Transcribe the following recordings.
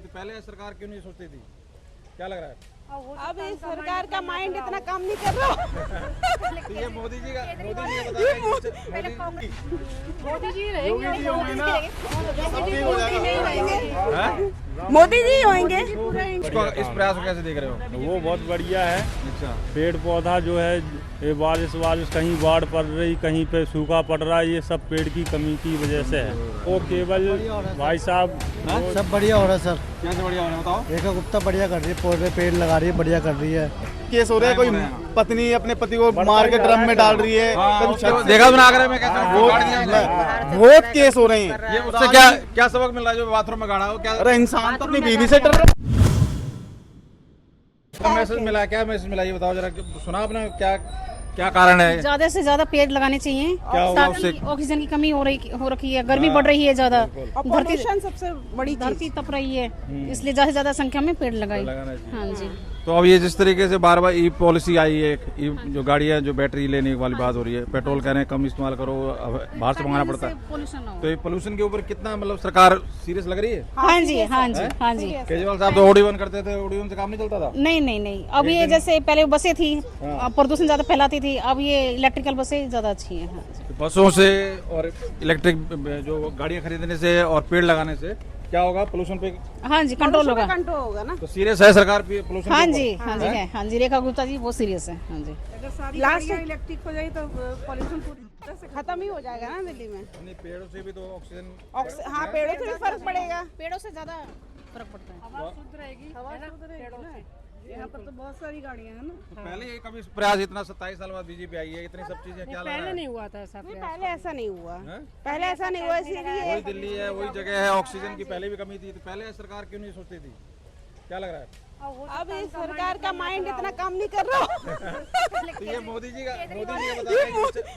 तो पहले सरकार क्यों नहीं सोचती थी, क्या लग रहा है? अब इस सरकार का माइंड इतना काम नहीं कर रहा। तो ये मोदी जी का बता रहे हैं मोदी जी रहेंगे, मोदी जी होंगे। इस प्रयास को कैसे देख रहे हो? वो बहुत बढ़िया है। अच्छा, पेड़ पौधा जो है, ये बारिश कहीं बाढ़ पड़ रही, कहीं पे सूखा पड़ रहा है, ये सब पेड़ की कमी की वजह से है। वो केवल भाई साहब सब बढ़िया हो रहा है सर। कैसे बढ़िया हो रहा है बताओ? रेखा गुप्ता बढ़िया कर रही है, पौधे पेड़ लगा रही है, बढ़िया कर रही है। केस हो रहा है, कोई पत्नी अपने पति को मार के ड्रम में डाल रही है। देखा बना कर मैं कैसे बहुत केस हो रहे हैं। ये उससे क्या सबक मिल रहा है जो बाथरूम में गाड़ा हो? क्या अरे इंसान तो अपनी बीवी से डर रहा है। मैसेज मिला है? क्या मैसेज मिला ये बताओ जरा, सुना आपने? क्या कारण है? ज्यादा से ज्यादा पेड़ लगाने चाहिए। क्या होगा उससे? ऑक्सीजन की कमी हो रखी है, गर्मी बढ़ रही है ज्यादा, पॉल्यूशन सबसे बड़ी धरती तप रही है, इसलिए ज्यादा से ज्यादा संख्या में पेड़ लगाए। हाँ जी। तो अब ये जिस तरीके से बार बार ई पॉलिसी आई है, जो गाड़ियां जो बैटरी लेने वाली बात हो रही है, पेट्रोल कह रहे हैं कम इस्तेमाल करो, बाहर से मंगाना पड़ता है, तो ये पोल्यूशन के ऊपर कितना मतलब सरकार सीरियस लग रही है? हाँ जी, हाँ जी, हाँ जी। केजरीवाल साहब तो ओडी1 करते थे, ओडी1 से काम नहीं चलता था? नहीं, अब ये जैसे पहले बसें थी, प्रदूषण ज्यादा फैलाती थी, अब ये इलेक्ट्रिकल बसें ज्यादा अच्छी है। हाँ जी। बसों से और इलेक्ट्रिक जो गाड़ियां खरीदने से और पेड़ लगाने से क्या होगा? पोल्यूशन पे हाँ जी कंट्रोल होगा ना। तो सीरियस है सरकार पोल्यूशन? हाँ जी, हाँ जी है, हाँ जी। रेखा गुप्ता जी बहुत सीरियस है। हाँ जी। अगर सारी गाड़ियां इलेक्ट्रिक हो जाए तो पॉल्यूशन पूरी तरह से खत्म ही हो जाएगा ना दिल्ली में। नहीं, पेड़ों से भी तो ऑक्सीजन। हाँ, पेड़ों से भी फर्क पड़ेगा। पेड़ों से ज्यादा फर्क पड़ता है। हवा शुद्ध रहेगी ना। यहाँ पर तो बहुत सारी गाड़ियाँ हैं ना। तो पहले ये कभी प्रयास इतना 27 साल बाद बीजेपी आई है, इतनी सब चीजें क्या लग रहा है? नहीं हुआ था ऐसा। पहले ऐसा नहीं हुआ। पहले ऐसा नहीं हुआ, इसीलिए वही दिल्ली है, वही जगह है, ऑक्सीजन की पहले भी कमी थी, तो पहले सरकार क्यों नहीं सोचती थी, क्या लग रहा है? अब इस सरकार का माइंड इतना काम नहीं कर रहा। तो ये मोदी जी का बता रहे हैं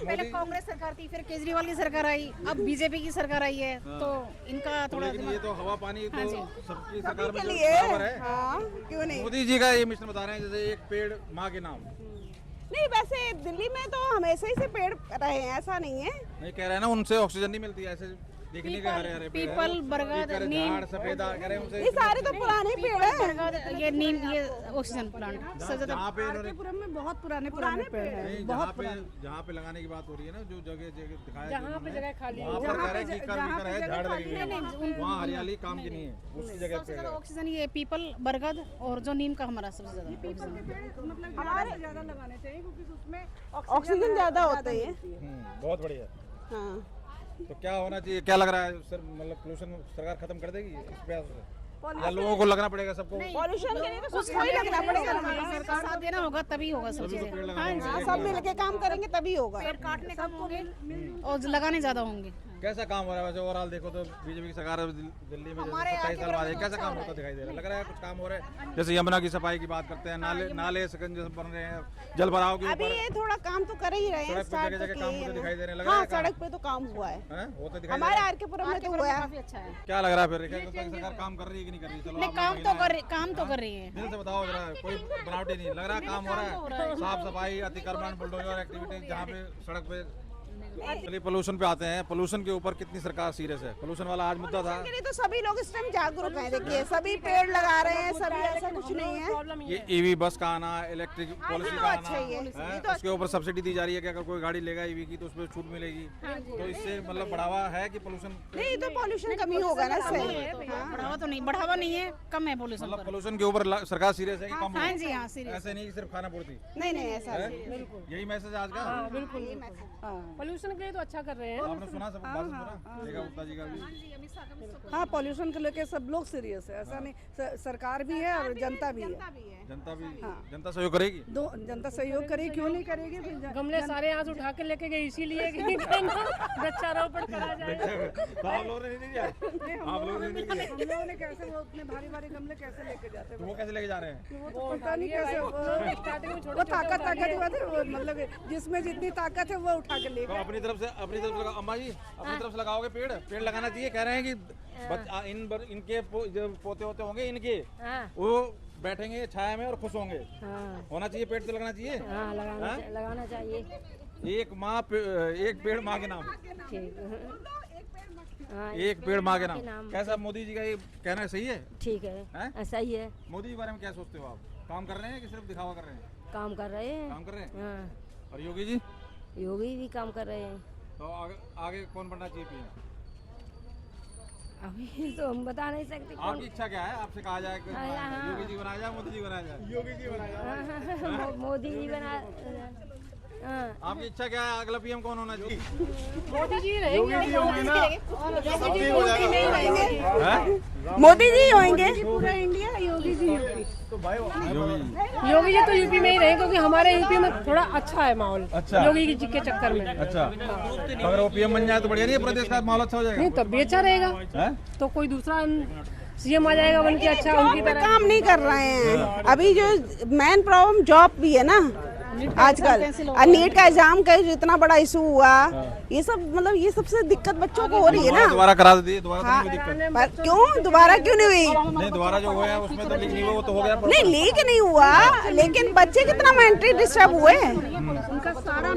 पहले कांग्रेस सरकार थी, फिर केजरीवाल की सरकार आई, अब बीजेपी की सरकार आई है, तो इनका थोड़ा लेकिन ये तो हवा पानी तो सबकी सरकार में लिए बराबर है। हाँ, क्यों नहीं? मोदी जी का ये मिशन बता रहे हैं, जैसे एक पेड़ माँ के नाम। नहीं, वैसे दिल्ली में तो हमेशा ही से पेड़ रहे हैं, ऐसा नहीं है। नहीं कह रहे हैं ना, उनसे ऑक्सीजन नहीं मिलती, ऐसे देखने के हरे हरे पेड़ हैं। पीपल, बरगद, नीम, झाड़ सफेदा कह रहे हैं उनसे। ये सारे तो पुराने पेड़ हैं। बरगद, ये नीम, ये ऑक्सीजन प्लांट सब ज्यादा। जहाँ पे इन्होंने में बहुत पुराने पेड़ हैं। नहीं, जहाँ पे लगाने की बात हो रही है ना, जो जगह दिखाया जहाँ पे जगह खाली वहाँ पर कह रहे हैं कीकर है, झाड़ लगे हुए हैं, वहाँ हरियाली काम की नहीं है, उसी जगह सबसे पे ज्यादा ऑक्सीजन ये पीपल, बरगद और जो नीम का हमारा सबसे ज्यादा ऑक्सीजन। मतलब हमारे ज्यादा लगाने चाहिए क्योंकि उसमें ऑक्सीजन ज्यादा होता है। बहुत बढ़िया। हाँ, तो क्या होना चाहिए, क्या लग रहा है सर, मतलब पोल्यूशन सरकार खत्म कर देगी इस प्रयास से, या लोगों को लगना पड़ेगा सबको? पॉल्यूशन के लिए तो सबको ही लगना पड़ेगा। सरकार साथ देना होगा तभी होगा सब चीजें। हाँ, सब मिलके काम करेंगे तभी होगा। पेड़ काटने कम होंगे और लगाने ज्यादा होंगे। कैसा काम हो रहा है वैसे ओवरऑल देखो तो? बीजेपी की सरकार दिल्ली में 27 साल बाद कैसा काम होता दिखाई दे रहा है? लग रहा है कुछ काम हो रहा है? जैसे यमुना की सफाई की बात करते हैं, नाले सिकंजे बन रहे हैं, जल भराव के अभी ऊपर ये थोड़ा काम तो कर ही रहे हैं, सड़क पे जगह काम होते दिखाई दे रहे हैं, लग रहा हाँ, है काम सड़क पे तो काम हुआ है होता दिखाई दे हमारे रहा है। आर.के. पुरम में तो हुआ है। काफी अच्छा है। क्या लग रहा है फिर सरकार काम कर रही है कि नहीं कर रही? चलो नहीं, आप काम महिला हैं, काम तो कर रही है। दिल से बताओ जरा, कोई बनावटी नहीं लग रहा है, काम हो रहा है, साफ सफाई, अतिक्रमण, बुलडोजर एक्टिविटीज जहाँ पे सड़क पे। चलिए पोल्यूशन पे आते हैं, पोल्यूशन के ऊपर कितनी सरकार सीरियस है? पोल्यूशन वाला आज मुद्दा था। के लिए तो सभी लोग इस टाइम जागरूक हैं। देखिए, सभी पेड़ लगा रहे हैं, सभी, ऐसा कुछ नहीं है। ये ईवी बस का आना, इलेक्ट्रिक पॉलिसी का अच्छा ही है, आना ये है, तो उसके ऊपर सब्सिडी दी जा रही है कि अगर कोई गाड़ी लेगा ईवी की तो उसमें छूट मिलेगी, तो इससे मतलब बढ़ावा है कि पोल्यूशन? नहीं, तो पॉल्यूशन कमी होगा ना सर। बढ़ावा तो नहीं, बढ़ावा नहीं है, कम है पोल्यूशन। मतलब पोल्यूशन के ऊपर सरकार सीरियस है कि कम? हाँ जी, हाँ सीरियस। ऐसे नहीं कि सिर्फ खाना पूर्ति, नहीं, ऐसा है? नहीं। यही मैसेज आज का? बिल्कुल। पोल्यूशन के लिए तो अच्छा कर रहे हैं। आपने सुना सब बात सुना रेखा गुप्ता जी का भी? हाँ, पोल्यूशन को लेके सब लोग सीरियस है, ऐसा नहीं, सरकार भी है और जनता भी है। जनता सहयोग करेगी? जनता सहयोग करेगी, क्यों नहीं करेगी? गमले सारे यहाँ से उठा के लेके गए इसीलिए कि वृक्षारोपण करा जाए। तो आप लोगों ने नहीं किया? आप लोगों ने नहीं किया? हम लोगों ने कैसे, वो उतने भारी भारी गमले कैसे लेके जाते हैं? वो कैसे लेके जा रहे हैं? वो तो पता नहीं कैसे, वो ताकत की बात है, वो मतलब जिसमें जितनी ताकत है वो उठा के ले तो अपनी तरफ से लगा, अम्मा जी अपनी तरफ से लगाओगे पेड़ लगाना चाहिए, कह रहे हैं कि इनके जो पोते होते होंगे इनके, वो बैठेंगे छाया में और खुश होंगे। होना चाहिए, पेड़ तो लगना चाहिए। लगाना चाहिए। एक पेड़ माँ के नाम। एक पेड़ माँ के नाम। कैसा मोदी जी का ये कहना सही है? ठीक है, ऐसा ही है। मोदी के बारे में क्या सोचते हो आप? काम कर रहे हैं कि सिर्फ दिखावा कर रहे हैं? काम कर रहे हैं। काम कर रहे हैं। हाँ। और योगी जी? योगी भी काम कर रहे हैं। तो आगे कौन बनना चाहिए पीएम? अभी तो हम बता नहीं सकते। आपकी इच्छा क्या है? आपसे कहा जाए कि योगी जी बनाया जाए, मोदी जी बनाया जाए? योगी जी बनाया जाए। मोदी जी बना। आपकी इच्छा क्या है? अगला पीएम कौन होना चाहिए? मोदी जी रहेंगे। मोदी जी होंगे। पूरा इंडिया योगी जी यूपी। योगी योगी जी तो यूपी में ही रहे क्योंकि हमारे यूपी में थोड़ा अच्छा है माहौल। अच्छा। योगी जी के चक्कर में। अच्छा, अगर वो पीएम बन जाए तो बढ़िया नहीं है? प्रदेश का माहौल अच्छा हो जाएगा। नहीं तब भी अच्छा रहेगा। है? तो कोई दूसरा सीएम आ जाएगा बन के अच्छा उनकी तरह। काम नहीं कर रहे हैं। अभी जो मेन प्रॉब्लम जॉब भी है ना आजकल, नीट का एग्जाम का जो इतना बड़ा इशू हुआ, ये सब मतलब ये सबसे दिक्कत बच्चों को हो रही है ना। दोबारा करा दी, दोबारा तो नहीं दिक्कत। पर क्यों दोबारा क्यों नहीं हुई? नहीं, दोबारा जो हुआ है उसमें तो लीक नहीं हुआ, वो तो हो गया। नहीं लीक नहीं हुआ, लेकिन बच्चे कितना मेंटली डिस्टर्ब हुए। उनका सारा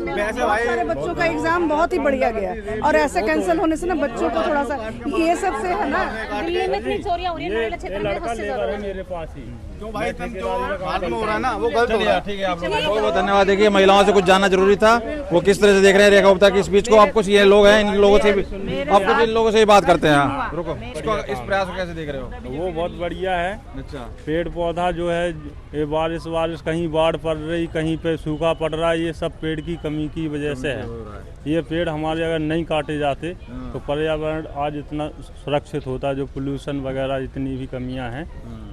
सारे बच्चों का एग्जाम बहुत ही बढ़िया गया और ऐसे कैंसिल होने से ना बच्चों को थोड़ा सा ये सब से है ना। दिल्ली में इतनी चोरियां हो रही है नोएडा क्षेत्र में, लड़का उससे लेबर है मेरे पास ही। जो भाई जो हाथ में हो रहा है ना वो गलत हो रहा है। ठीक है, आप लोगों को बहुत बहुत धन्यवाद। देखिए, महिलाओं से कुछ जानना जरूरी था, वो किस तरह से देख रहे हैं रेखा गुप्ता की स्पीच को। आप कुछ ये लोग हैं, इन लोगों से भी आप कुछ इन लोगों से ही बात करते हैं। हाँ, रुको, इसको इस प्रयास को कैसे देख रहे हो? वो बहुत बढ़िया है। अच्छा, पेड़ पौधा जो है, ये बारिश कहीं बाढ़ पड़ रही, कहीं पे सूखा पड़ रहा है, ये सब पेड़ की कमी की वजह से है। ये पेड़ हमारे अगर नहीं काटे जाते तो पर्यावरण आज इतना सुरक्षित होता। जो पोल्यूशन वगैरह जितनी भी कमियां हैं,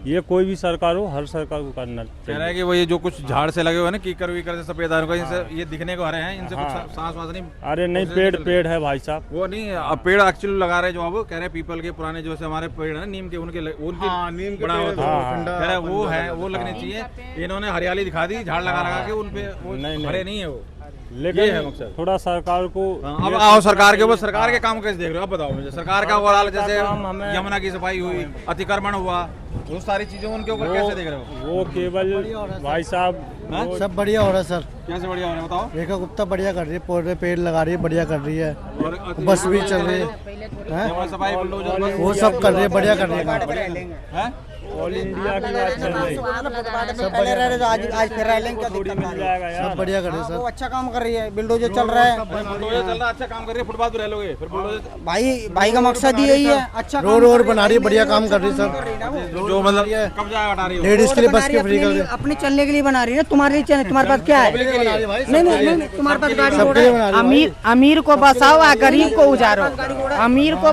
ये कोई भी सरकार हो, हर सरकार को करना कह रहा है कि वो ये जो कुछ झाड़ से लगे हुए हैं ना, कीकर वीकर से सफेद को, इनसे ये दिखने को आ रहे हैं, इनसे कुछ सांस वास नहीं। अरे नहीं, पेड़ है भाई साहब। वो नहीं, अब पेड़ एक्चुअली लगा रहे जो अब कह रहे हैं पीपल के पुराने जो से हमारे पेड़ है नीम के, उनकी नीम के बड़ा पेड़ होता तो है। ठंडा कह रहे हैं वो है, वो लगने चाहिए। इन्होंने हरियाली दिखा दी, झाड़ लगा लगा के, उनपे वो हरे नहीं है वो। लेकिन ये है मकसद। थोड़ा सरकार को अब आओ सरकार के ऊपर, सरकार के काम कैसे देख रहे हो? आप बताओ मुझे। सरकार का ओवरऑल जैसे यमुना की सफाई हुई, अतिक्रमण हुआ, वो सारी चीजें उनके ऊपर कैसे देख रहे हो? वो केवल भाई साहब सब बढ़िया हो रहा है सर। कैसे बढ़िया हो रहा है बताओ? रेखा गुप्ता बढ़िया कर रही है, पौधे पेड़ लगा रही है, बढ़िया कर रही है। और बस भी चल रही है, सफाई बुलडोजर वो सब कर रही है, बढ़िया कर रही है। ऑल इंडिया की बात चल रही है। सब बढ़िया कर रही है, आज फिर क्या थोड़ी मिल जाएगा यार। सब बढ़िया कर रही है सर। अच्छा काम कर रही है, बुलडोजर चल रहा है। बुलडोजर चल रहा है, अच्छा काम कर रही है। फुटपाथ पे रह लोगे फिर बुलडोजर। भाई का मकसद ही यही है। अच्छा रोड बना रही है, बढ़िया काम कर रही है सर। जो मतलब कब्जा हटा रही है लेडीज के लिए बस के फ्री कर रही है। अपने चलने के लिए बना रही है ना, तुम्हारे लिए तुम्हारे पास क्या है? नहीं, तुम्हारे पास गाड़ी सबके लिए बना रही है। अमीर को बसाओ और गरीब को उजारो। अमीर को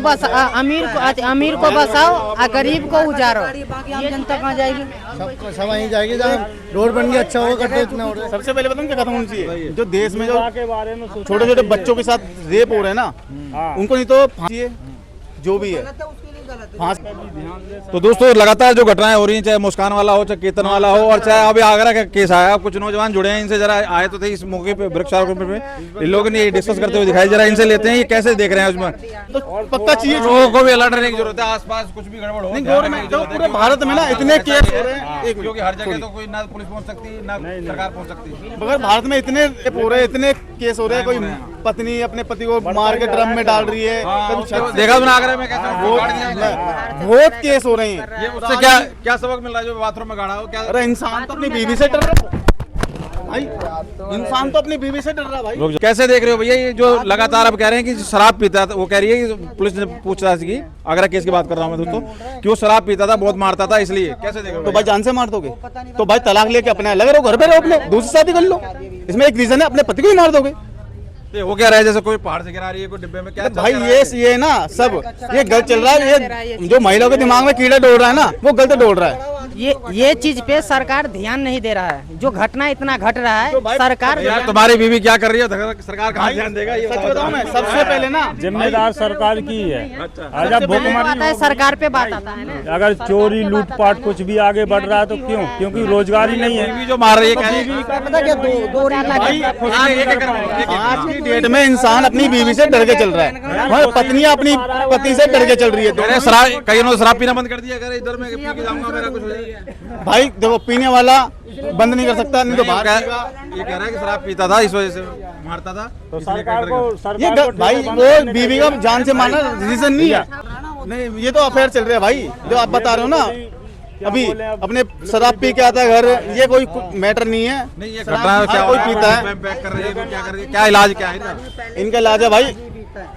बसाओ और गरीब को उजारो। ये जनता कहाँ जाएगी? सब वहीं जाएगी जहाँ रोड बन गया, अच्छा होगा, करते इतना हो रहा है। सबसे पहले बताऊं क्या खत्म होनी चाहिए? जो देश में जो के बारे में छोटे छोटे बच्चों के साथ रेप हो रहे हैं ना, उनको नहीं तो फांसी है, जो भी है तो दोस्तों लगातार जो घटनाएं हो रही हैं, चाहे मुस्कान वाला हो, चाहे केतन वाला हो, और चाहे अभी आगरा का केस आया, कुछ नौजवान जुड़े हैं, इनसे जरा आए तो थे इस मौके पे वृक्षारोपण पे, इन लोगों ने डिस्कस करते हुए दिखाई। जरा इनसे लेते हैं, ये कैसे देख रहे हैं उसमें। तो पक्का चाहिए। लोगों को भी अलर्ट रहने की जरूरत है, आसपास कुछ भी गड़बड़ हो नहीं, गवर्नमेंट जो पूरे भारत में ना इतने केस हो रहे हैं, क्योंकि हर जगह तो कोई ना पुलिस पहुंच सकती, ना सरकार पहुंच सकती। मगर भारत में इतने रेप हो रहे हैं, इतने केस हो रहे हैं। कोई पत्नी अपने पति को मार के ड्रम में डाल रही है, देखा तुमने आगरा में कैसे बहुत केस हो रहे हैं। ये उससे क्या सबक मिल रहा है जो बाथरूम में गाड़ा हो? क्या अरे इंसान तो अपनी बीवी से डर रहा है भाई, इंसान तो अपनी बीवी से डर रहा है भाई। कैसे देख रहे हो भैया ये जो लगातार अब कह रहे हैं कि शराब पीता था? वो कह रही है कि पुलिस ने पूछताछ की, आगरा केस की बात कर रहा हूँ मैं दोस्तों, कि वो शराब पीता था, बहुत मारता था, इसलिए। कैसे देख रहे हो? तो भाई जान से मार दोगे? तो भाई तलाक लेके अपने अलग रहो, घर पे रहो, अपने दूसरी शादी कर लो। इसमें एक रीजन है, अपने पति को ही मार दोगे। वो क्या रहा है, जैसे कोई पहाड़ से गिरा रही है, कोई डिब्बे में क्या भाई ये ना सब ये गलत चल रहा है। ये जो महिलाओं के दिमाग में कीड़ा डोल रहा है ना, वो गलत डोल रहा है। ये चीज पे सरकार ध्यान नहीं दे रहा है। जो घटना इतना घट रहा है, सरकार यार तुम्हारी बीवी क्या कर रही है, सरकार कहाँ ध्यान देगा? ये सच बताऊं मैं, सबसे पहले ना जिम्मेदार सरकार की है। आज बात है, सरकार पे बात आता है ना। अगर चोरी लूटपाट कुछ भी आगे बढ़ रहा है तो क्यों? क्योंकि रोजगार ही नहीं है। बीवी जो मार रही है, आज की डेट में इंसान अपनी बीवी से डर के चल रहा है, पत्नियां अपनी पति से डर के चल रही है। कई शराब पीना बंद कर दिया, अगर इधर में पी के जाऊंगा मेरा कुछ हो जाएगा। भाई देखो पीने वाला बंद नहीं कर सकता, नहीं तो बाहर पीएगा। ये कह रहा है कि शराब पीता था, इस वजह से मारता था। तो इसलिए सरकार कट रहा। को ये भाई वो बीवी का जान से मारना रीजन नहीं है। नहीं ये तो अफेयर चल रहा है भाई, जो आप बता रहे हो ना अभी अपने शराब पी के आता है घर, ये कोई मैटर नहीं है। नहीं ये शराब घटना हर क्या कोई पीता है। पैक कर रही है, क्या कर रही है, क्या इलाज क्या है इनका? इनका इलाज है भाई,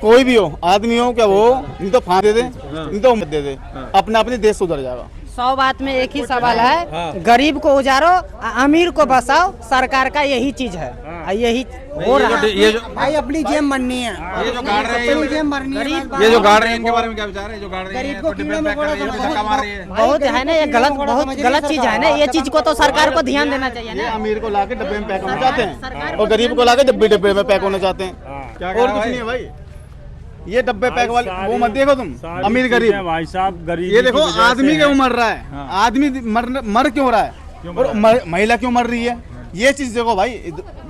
कोई भी हो, आदमी हो क्या वो, नहीं तो फांसी दे दे, नहीं तो मत दे दे, अपना अपने देश सुधर जाएगा। 100 बात में एक ही सवाल है, गरीब को उजारो, अमीर को बसाओ, सरकार का यही चीज है। यही हो रहा है। ये जो भाई अपनी जेब मरनी है, ये जो गाड़ रहे हैं, अपनी जेब मरनी है। ये जो गाड़ रहे हैं इनके बारे में क्या विचार है? जो गाड़ रहे हैं, डिब्बे में पैक कर रही है, ये धक्का मार रही है। बहुत है ना, ये गलत, बहुत गलत चीज है ना। ये चीज को तो सरकार को ध्यान देना चाहिए ये ना। अमीर को लाके डब्बे में पैक होना चाहते हैं और गरीब को लाके डब्बे डब्बे में पैक होना चाहते हैं, क्या और कुछ नहीं है भाई। ये डब्बे पैक वाले वो मत देखो तुम, अमीर गरीब भाई साहब गरीब। ये देखो आदमी क्यों मर रहा है, आदमी मर क्यों रहा है, और महिला क्यों मर रही है, ये चीज देखो भाई।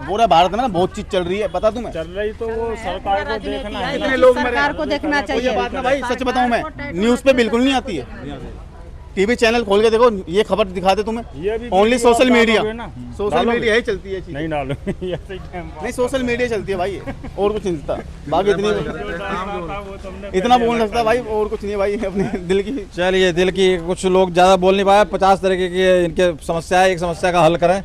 पूरा भारत में ना बहुत चीज चल रही है, पता तुम्हें? चल रही तो वो सरकार को देखना है। कितने लोग मरे, सरकार को देखना ये चाहिए। बात ना भाई सच बताऊं मैं, न्यूज पे बिल्कुल नहीं आती है। टीवी चैनल खोल के देखो, ये खबर दिखाते तुम्हें। ये भी ओनली सोशल मीडिया, डालोगे ना? सोशल डालोगे? मीडिया ही चलती है चीज़। नहीं डालो ऐसे ही टाइम नहीं सोशल मीडिया चलती है भाई, और कुछ नहीं चलता। बाकी इतना बोल सकता भाई, और कुछ नहीं भाई, अपने दिल की। चलिए दिल की, कुछ लोग ज्यादा बोल नहीं पाए, 50 तरीके की इनके समस्या है, एक समस्या का हल करें।